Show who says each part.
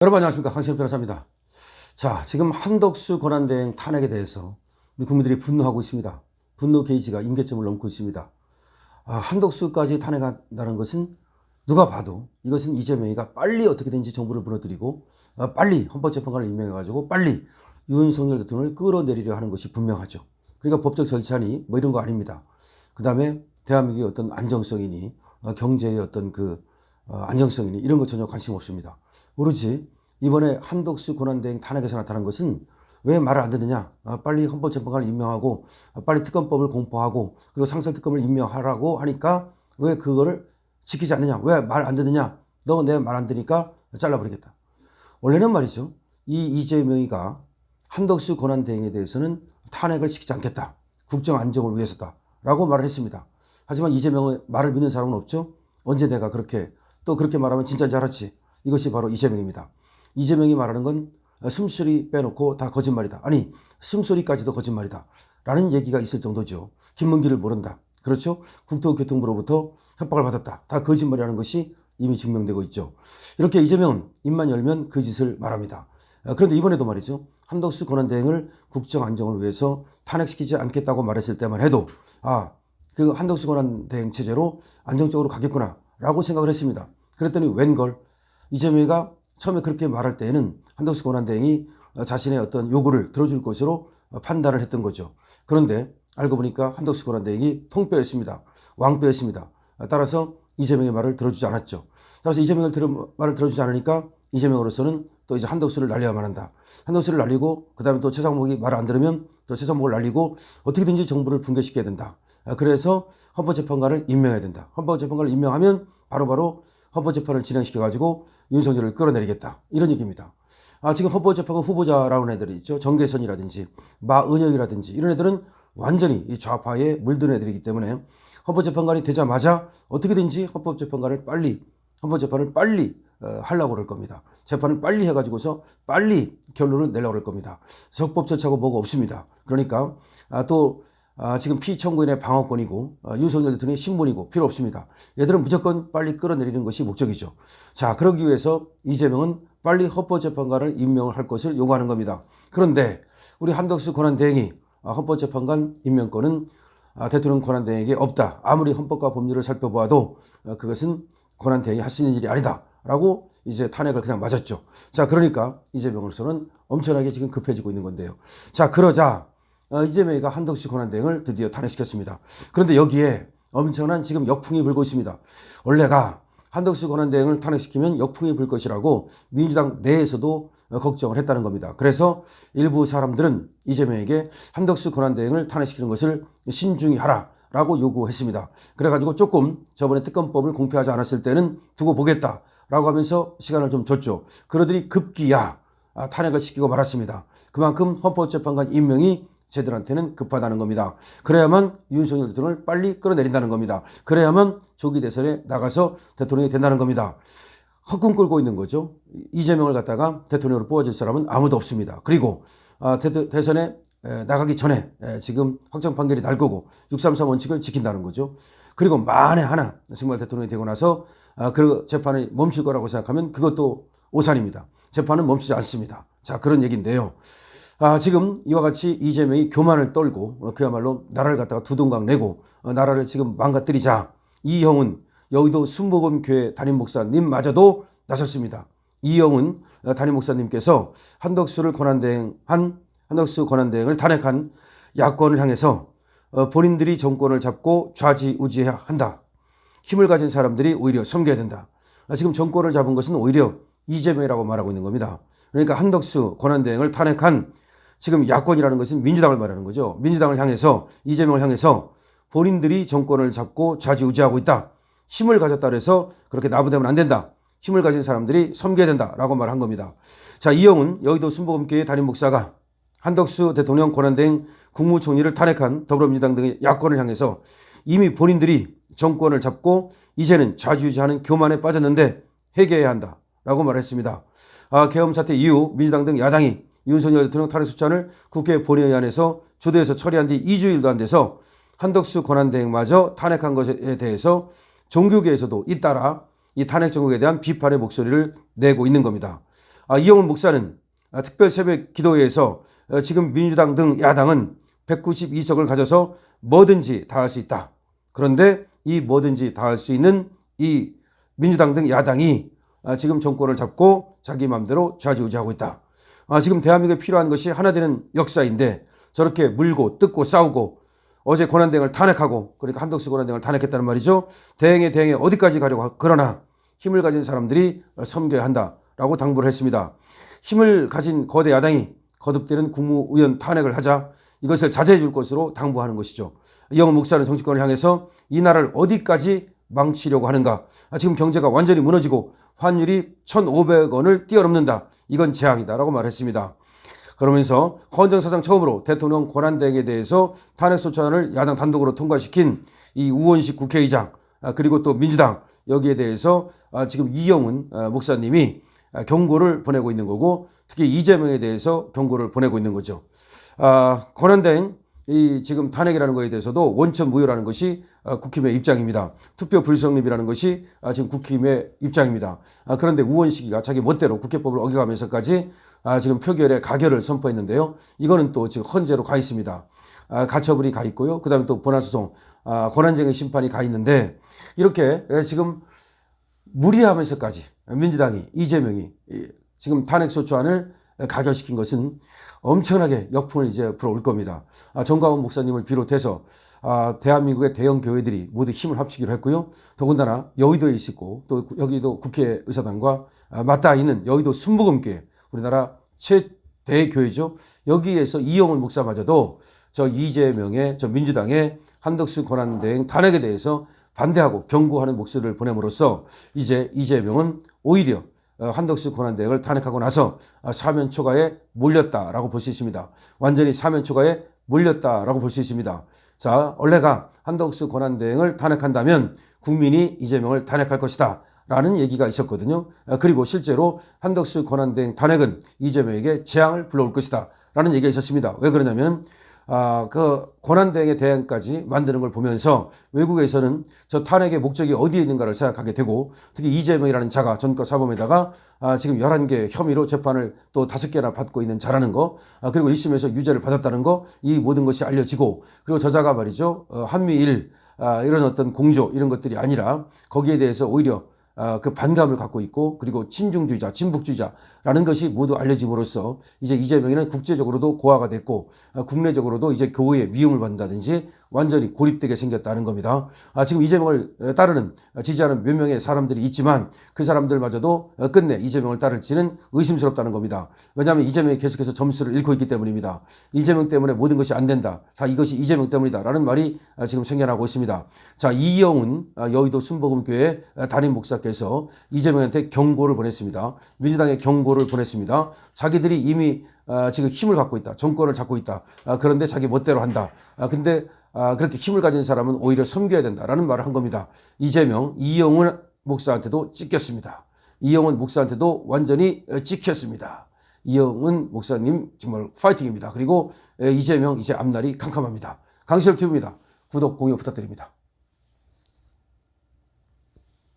Speaker 1: 여러분 안녕하십니까, 강신일 변호사입니다. 자, 지금 한덕수 권한대행 탄핵에 대해서 우리 국민들이 분노하고 있습니다. 분노 게이지가 임계점을 넘고 있습니다. 한덕수까지 탄핵한다는 것은 누가 봐도 이것은 이재명이가 빨리 어떻게든지 정부를 무너뜨리고 빨리 헌법재판관을 임명해가지고 빨리 윤석열 대통령을 끌어내리려 하는 것이 분명하죠. 그러니까 법적 절차니 뭐 이런 거 아닙니다. 그 다음에 대한민국의 어떤 안정성이니 경제의 어떤 안정성이니 이런 것 전혀 관심 없습니다. 오로지 이번에 한덕수 권한대행 탄핵에서 나타난 것은 왜 말을 안 듣느냐, 빨리 헌법재판관을 임명하고 빨리 특검법을 공포하고 그리고 상설특검을 임명하라고 하니까 왜 그거를 지키지 않느냐, 왜 말 안 듣느냐, 너 내 말 안 듣니까 잘라버리겠다. 원래는 말이죠, 이 이재명이가 한덕수 권한대행에 대해서는 탄핵을 시키지 않겠다, 국정 안정을 위해서다 라고 말을 했습니다. 하지만 이재명의 말을 믿는 사람은 없죠. 언제 내가 그렇게 말하면 진짜인지 알았지. 이것이 바로 이재명입니다. 이재명이 말하는 건 숨소리 빼놓고 다 거짓말이다. 아니, 숨소리까지도 거짓말이다 라는 얘기가 있을 정도죠. 김문기를 모른다. 그렇죠? 국토교통부로부터 협박을 받았다. 다 거짓말이라는 것이 이미 증명되고 있죠. 이렇게 이재명은 입만 열면 그 짓을 말합니다. 그런데 이번에도 말이죠, 한덕수 권한대행을 국정 안정을 위해서 탄핵시키지 않겠다고 말했을 때만 해도 그 한덕수 권한대행 체제로 안정적으로 가겠구나 라고 생각을 했습니다. 그랬더니 웬걸, 이재명이가 처음에 그렇게 말할 때에는 한덕수 권한대행이 자신의 어떤 요구를 들어줄 것으로 판단을 했던 거죠. 그런데 알고 보니까 한덕수 권한대행이 통뼈였습니다. 왕뼈였습니다. 따라서 이재명의 말을 들어주지 않았죠. 따라서 이재명의 말을 들어주지 않으니까 이재명으로서는 또 이제 한덕수를 날려야만 한다. 한덕수를 날리고 그 다음에 또 최상목이 말을 안 들으면 또 최상목을 날리고 어떻게든지 정부를 붕괴시켜야 된다. 그래서 헌법재판관을 임명해야 된다. 헌법재판관을 임명하면 바로바로 헌법재판을 진행시켜가지고 윤석열을 끌어내리겠다. 이런 얘기입니다. 지금 헌법재판관 후보자라는 애들이 있죠. 정계선이라든지 마은혁이라든지 이런 애들은 완전히 이 좌파에 물든 애들이기 때문에 헌법재판관이 되자마자 어떻게든지 헌법재판을 빨리 하려고 그럴 겁니다. 재판을 빨리 해가지고서 빨리 결론을 내려고 그럴 겁니다. 적법 절차고 뭐가 없습니다. 그러니까 지금 피청구인의 방어권이고 윤석열 대통령의 신분이고 필요 없습니다. 얘들은 무조건 빨리 끌어내리는 것이 목적이죠. 자, 그러기 위해서 이재명은 빨리 헌법재판관을 임명을 할 것을 요구하는 겁니다. 그런데 우리 한덕수 권한대행이 헌법재판관 임명권은 대통령 권한대행에게 없다. 아무리 헌법과 법률을 살펴보아도 그것은 권한대행이 할 수 있는 일이 아니다 라고 이제 탄핵을 그냥 맞았죠. 자, 그러니까 이재명으로서는 엄청나게 지금 급해지고 있는 건데요. 자, 그러자 이재명이가 한덕수 권한대행을 드디어 탄핵시켰습니다. 그런데 여기에 엄청난 지금 역풍이 불고 있습니다. 원래가 한덕수 권한대행을 탄핵시키면 역풍이 불 것이라고 민주당 내에서도 걱정을 했다는 겁니다. 그래서 일부 사람들은 이재명에게 한덕수 권한대행을 탄핵시키는 것을 신중히 하라라고 요구했습니다. 그래가지고 조금 저번에 특검법을 공표하지 않았을 때는 두고 보겠다라고 하면서 시간을 좀 줬죠. 그러더니 급기야 탄핵을 시키고 말았습니다. 그만큼 헌법재판관 임명이 쟤들한테는 급하다는 겁니다. 그래야만 윤석열 대통령을 빨리 끌어내린다는 겁니다. 그래야만 조기 대선에 나가서 대통령이 된다는 겁니다. 헛꿈 끌고 있는 거죠. 이재명을 갖다가 대통령으로 뽑아줄 사람은 아무도 없습니다. 그리고 대선에 나가기 전에 지금 확정 판결이 날 거고 633 원칙을 지킨다는 거죠. 그리고 만에 하나 정말 대통령이 되고 나서 그 재판이 멈출 거라고 생각하면 그것도 오산입니다. 재판은 멈추지 않습니다. 자, 그런 얘기인데요. 지금 이와 같이 이재명이 교만을 떨고 그야말로 나라를 갖다가 두동강 내고 나라를 지금 망가뜨리자 이형은 여의도 순복음교회 담임 목사님마저도 나섰습니다. 이형은 담임 목사님께서 한덕수 권한대행을 탄핵한 야권을 향해서 본인들이 정권을 잡고 좌지우지해야 한다. 힘을 가진 사람들이 오히려 섬겨야 된다. 지금 정권을 잡은 것은 오히려 이재명이라고 말하고 있는 겁니다. 그러니까 한덕수 권한대행을 탄핵한 지금 야권이라는 것은 민주당을 말하는 거죠. 민주당을 향해서, 이재명을 향해서 본인들이 정권을 잡고 좌지우지하고 있다. 힘을 가졌다 그래서 그렇게 나부되면 안 된다. 힘을 가진 사람들이 섬겨야 된다라고 말한 겁니다. 자, 이형은 여의도 순복음교회 담임 목사가 한덕수 대통령 권한대행 국무총리를 탄핵한 더불어민주당 등의 야권을 향해서 이미 본인들이 정권을 잡고 이제는 좌지우지하는 교만에 빠졌는데 회개해야 한다라고 말했습니다. 계엄 사태 이후 민주당 등 야당이 윤석열 대통령 탄핵 소추안을 국회 본회의안에서 주도해서 처리한 뒤 2주일도 안 돼서 한덕수 권한대행마저 탄핵한 것에 대해서 종교계에서도 잇따라 이 탄핵 정국에 대한 비판의 목소리를 내고 있는 겁니다. 이영훈 목사는 특별 새벽 기도회에서 지금 민주당 등 야당은 192석을 가져서 뭐든지 다 할 수 있다. 그런데 이 뭐든지 다 할 수 있는 이 민주당 등 야당이 지금 정권을 잡고 자기 마음대로 좌지우지하고 있다. 지금 대한민국에 필요한 것이 하나 되는 역사인데 저렇게 물고 뜯고 싸우고 어제 권한대행을 탄핵하고 그러니까 한덕수 권한대행을 탄핵했다는 말이죠. 대행에 어디까지 가려고 그러나 힘을 가진 사람들이 섬겨야 한다라고 당부를 했습니다. 힘을 가진 거대 야당이 거듭되는 국무위원 탄핵을 하자 이것을 자제해 줄 것으로 당부하는 것이죠. 이영훈 목사는 정치권을 향해서 이 나라를 어디까지 망치려고 하는가. 지금 경제가 완전히 무너지고 환율이 1,500원을 뛰어넘는다. 이건 재앙이다라고 말했습니다. 그러면서 헌정 사상 처음으로 대통령 권한대행에 대해서 탄핵소추안을 야당 단독으로 통과시킨 이 우원식 국회의장 그리고 또 민주당 여기에 대해서 지금 이영훈 목사님이 경고를 보내고 있는 거고 특히 이재명에 대해서 경고를 보내고 있는 거죠. 권한대행 이 지금 탄핵이라는 것에 대해서도 원천 무효라는 것이 국힘의 입장입니다. 투표 불성립이라는 것이 지금 국힘의 입장입니다. 그런데 우원식이가 자기 멋대로 국회법을 어겨가면서까지 지금 표결에 가결을 선포했는데요. 이거는 또 지금 헌재로 가 있습니다. 가처분이 가 있고요. 그 다음에 또 본안소송, 권한쟁의 심판이 가 있는데 이렇게 지금 무리하면서까지 민주당이 이재명이 지금 탄핵소추안을 가결시킨 것은 엄청나게 역풍을 이제 불어올 겁니다. 정광훈 목사님을 비롯해서 대한민국의 대형 교회들이 모두 힘을 합치기로 했고요. 더군다나 여의도에 있고 또 여기도 국회의사당과 맞닿아 있는 여의도 순복음교회 우리나라 최대 교회죠. 여기에서 이영훈 목사마저도 저 이재명의 저 민주당의 한덕수 권한대행 탄핵에 대해서 반대하고 경고하는 목소리를 보냄으로써 이제 이재명은 오히려 한덕수 권한대행을 탄핵하고 나서 사면 초과에 몰렸다라고 볼 수 있습니다. 완전히 사면 초과에 몰렸다라고 볼 수 있습니다. 자, 원래가 한덕수 권한대행을 탄핵한다면 국민이 이재명을 탄핵할 것이다 라는 얘기가 있었거든요. 그리고 실제로 한덕수 권한대행 탄핵은 이재명에게 재앙을 불러올 것이다 라는 얘기가 있었습니다. 왜 그러냐면 그 권한대행의 대응까지 만드는 걸 보면서 외국에서는 저 탄핵의 목적이 어디에 있는가를 생각하게 되고 특히 이재명이라는 자가 전과 사범에다가 지금 11개 혐의로 재판을 또 5개나 받고 있는 자라는 거 그리고 1심에서 유죄를 받았다는 거 이 모든 것이 알려지고 그리고 저자가 말이죠. 한미일 이런 어떤 공조 이런 것들이 아니라 거기에 대해서 오히려 그 반감을 갖고 있고 그리고 친중주의자, 진북주의자라는 것이 모두 알려짐으로써 이제 이재명이는 국제적으로도 고화가 됐고 국내적으로도 이제 교회에 미움을 받는다든지 완전히 고립되게 생겼다는 겁니다. 지금 이재명을 따르는 지지하는 몇 명의 사람들이 있지만 그 사람들마저도 끝내 이재명을 따를지는 의심스럽다는 겁니다. 왜냐하면 이재명이 계속해서 점수를 잃고 있기 때문입니다. 이재명 때문에 모든 것이 안 된다. 다 이것이 이재명 때문이다. 라는 말이 지금 생겨나고 있습니다. 자, 이영훈 여의도 순복음교회 담임 목사께서 이재명한테 경고를 보냈습니다. 민주당에 경고를 보냈습니다. 자기들이 이미 지금 힘을 갖고 있다. 정권을 잡고 있다. 그런데 자기 멋대로 한다. 근데 그렇게 힘을 가진 사람은 오히려 섬겨야 된다라는 말을 한 겁니다. 이재명, 이영훈 목사한테도 찍혔습니다. 이영훈 목사한테도 완전히 찍혔습니다. 이영훈 목사님 정말 파이팅입니다. 그리고 이재명 이제 앞날이 캄캄합니다. 강시열TV입니다. 구독, 공유 부탁드립니다.